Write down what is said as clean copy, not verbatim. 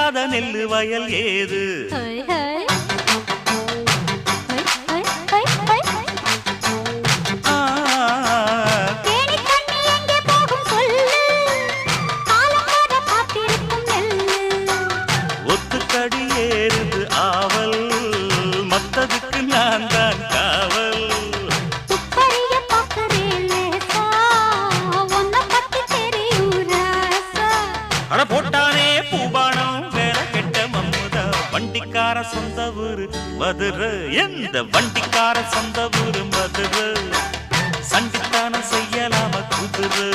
விதைக்காத நெல்லு வயல் ஏது ஒத்துக்கடி ஏறுது ஆவல் மத்ததுக்கு நான் தான் காவல் அட போட்டானே பூபானம் வேற கெட்ட மம்முதா வண்டிக்கார சொந்த ஊரு மதுரை எந்த வண்டிக்கார சொந்த ஊரு மதுரை சண்டித்தான செய்யலாம குதிரை